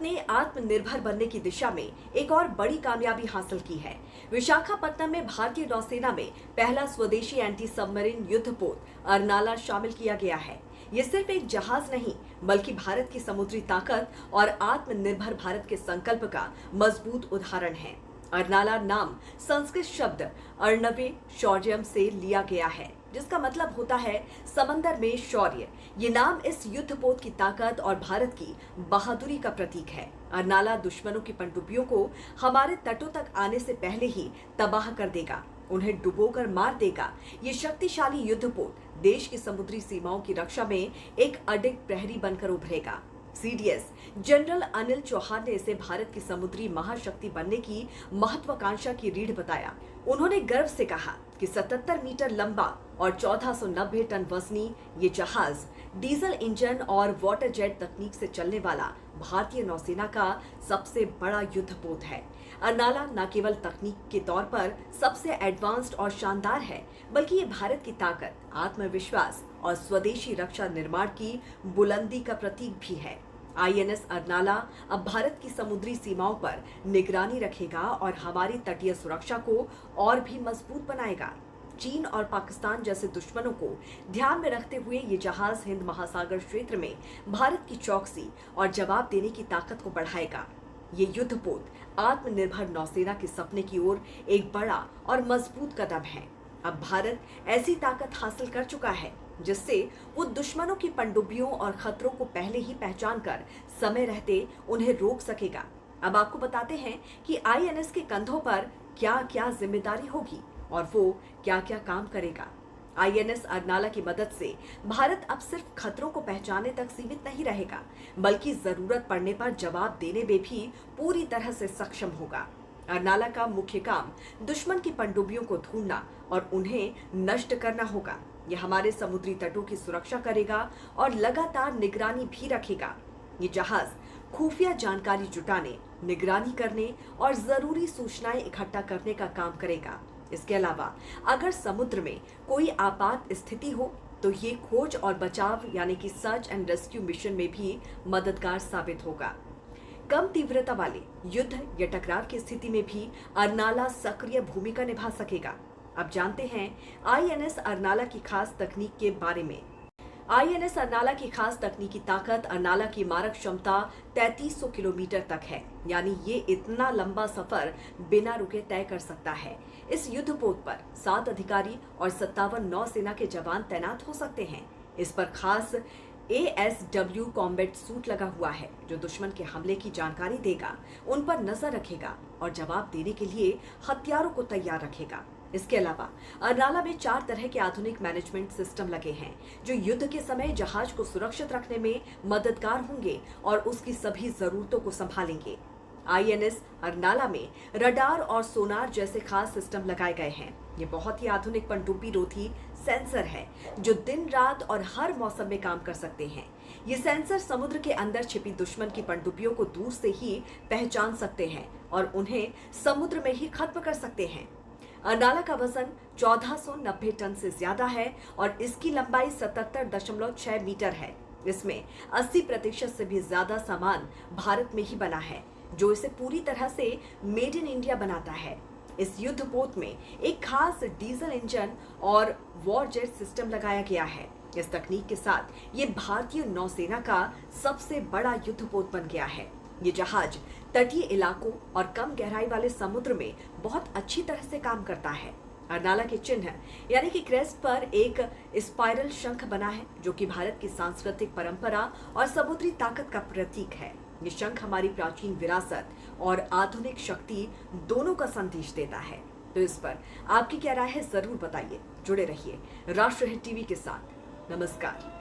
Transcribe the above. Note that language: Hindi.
ने आत्मनिर्भर बनने की दिशा में एक और बड़ी कामयाबी हासिल की है। विशाखापट्टनम में भारतीय नौसेना में पहला स्वदेशी एंटी सबमरीन युद्धपोत अर्नाला शामिल किया गया है। ये सिर्फ एक जहाज नहीं, बल्कि भारत की समुद्री ताकत और आत्मनिर्भर भारत के संकल्प का मजबूत उदाहरण है। अर्नाला नाम संस्कृत शब्द अर्णवे शौर्यम से लिया गया है, जिसका मतलब होता है समंदर में शौर्य। ये नाम इस युद्धपोत की ताकत और भारत की बहादुरी का प्रतीक है। अर्नाला दुश्मनों की पनडुब्बियों को हमारे तटों तक आने से पहले ही तबाह कर देगा, उन्हें डुबोकर मार देगा। ये शक्तिशाली युद्धपोत देश की समुद्री सीमाओं की रक्षा में एक अडिग प्रहरी बनकर उभरेगा। सीडीएस जनरल अनिल चौहान ने इसे भारत की समुद्री महाशक्ति बनने की महत्वाकांक्षा की रीढ़ बताया। उन्होंने गर्व से कहा कि 77 मीटर लंबा और 1490 टन वजनी ये जहाज डीजल इंजन और वाटर जेट तकनीक से चलने वाला भारतीय नौसेना का सबसे बड़ा युद्धपोत है। अर्नाला न केवल तकनीक के तौर पर सबसे एडवांस्ड और शानदार है, बल्कि ये भारत की ताकत, आत्मविश्वास और स्वदेशी रक्षा निर्माण की बुलंदी का प्रतीक भी है। आईएनएस अर्नाला अब भारत की समुद्री सीमाओं पर निगरानी रखेगा और हमारी तटीय सुरक्षा को और भी मजबूत बनाएगा। चीन और पाकिस्तान जैसे दुश्मनों को ध्यान में रखते हुए ये जहाज हिंद महासागर क्षेत्र में भारत की चौकसी और जवाब देने की ताकत को बढ़ाएगा। ये युद्धपोत आत्मनिर्भर नौसेना के सपने की ओर एक बड़ा और मजबूत कदम है। अब भारत ऐसी ताकत हासिल कर चुका है जिससे वो दुश्मनों की पनडुब्बियों और खतरों को पहले ही पहचान कर समय रहते उन्हें रोक सकेगा। अब आपको बताते हैं कि आईएनएस के कंधों पर क्या क्या जिम्मेदारी होगी और वो क्या क्या काम करेगा। आईएनएस अर्नाला की मदद से भारत अब सिर्फ खतरों को पहचानने तक सीमित नहीं रहेगा, बल्कि जरूरत पड़ने पर जवाब देने में भी पूरी तरह से सक्षम होगा। अर्नाला का मुख्य काम दुश्मन की पनडुब्बियों को ढूंढना और उन्हें नष्ट करना होगा। यह हमारे समुद्री तटों की सुरक्षा करेगा और लगातार निगरानी भी रखेगा। ये जहाज खुफिया जानकारी जुटाने, निगरानी करने और जरूरी सूचनाएं इकट्ठा करने का काम करेगा। इसके अलावा अगर समुद्र में कोई आपात स्थिति हो तो ये खोज और बचाव यानी कि सर्च एंड रेस्क्यू मिशन में भी मददगार साबित होगा। कम तीव्रता वाले युद्ध या टकराव की स्थिति में भी अर्नाला सक्रिय भूमिका निभा सकेगा। अब जानते हैं आईएनएस अर्नाला की खास तकनीक के बारे में। आईएनएस अर्नाला की खास तकनीकी ताकत अर्नाला की मारक क्षमता 3300 किलोमीटर तक है, यानी ये इतना लंबा सफर बिना रुके तय कर सकता है। इस युद्धपोत पर 7 अधिकारी और 57 नौसेना के जवान तैनात हो सकते हैं। इस पर खास ASW कॉम्बैट सूट लगा हुआ है, जो दुश्मन के हमले की जानकारी देगा, उन पर नजर रखेगा और जवाब देने के लिए हथियारों को तैयार रखेगा। इसके अलावा अर्नाला में 4 तरह के आधुनिक मैनेजमेंट सिस्टम लगे हैं, जो युद्ध के समय जहाज को सुरक्षित रखने में मददगार होंगे और उसकी सभी जरूरतों को संभालेंगे। आईएनएस अर्नाला में रडार और सोनार जैसे खास सिस्टम लगाए गए हैं। ये बहुत ही आधुनिक पनडुब्बी रोधी सेंसर है, जो दिन रात और हर मौसम में काम कर सकते हैं। ये सेंसर समुद्र के अंदर छिपी दुश्मन की पनडुब्बियों को दूर से ही पहचान सकते हैं और उन्हें समुद्र में ही खत्म कर सकते हैं। अर्नाला का वजन 1490 टन से ज्यादा है और इसकी लंबाई 77.6 मीटर है। इसमें 80% से भी ज्यादा सामान भारत में ही बना है, जो इसे पूरी तरह से मेड इन इंडिया बनाता है। इस युद्धपोत में एक खास डीजल इंजन और वॉर जेट सिस्टम लगाया गया है। इस तकनीक के साथ ये भारतीय नौसेना का सबसे बड़ा युद्धपोत बन गया है। ये जहाज तटीय इलाकों और कम गहराई वाले समुद्र में बहुत अच्छी तरह से काम करता है। अर्नाला के चिन्ह यानी कि क्रेस्ट पर एक स्पाइरल शंख बना है, जो कि भारत की सांस्कृतिक परंपरा और समुद्री ताकत का प्रतीक है। ये शंख हमारी प्राचीन विरासत और आधुनिक शक्ति दोनों का संदेश देता है। तो इस पर आपकी क्या राय है, जरूर बताइए। जुड़े रहिए राष्ट्रहित टीवी के साथ। नमस्कार।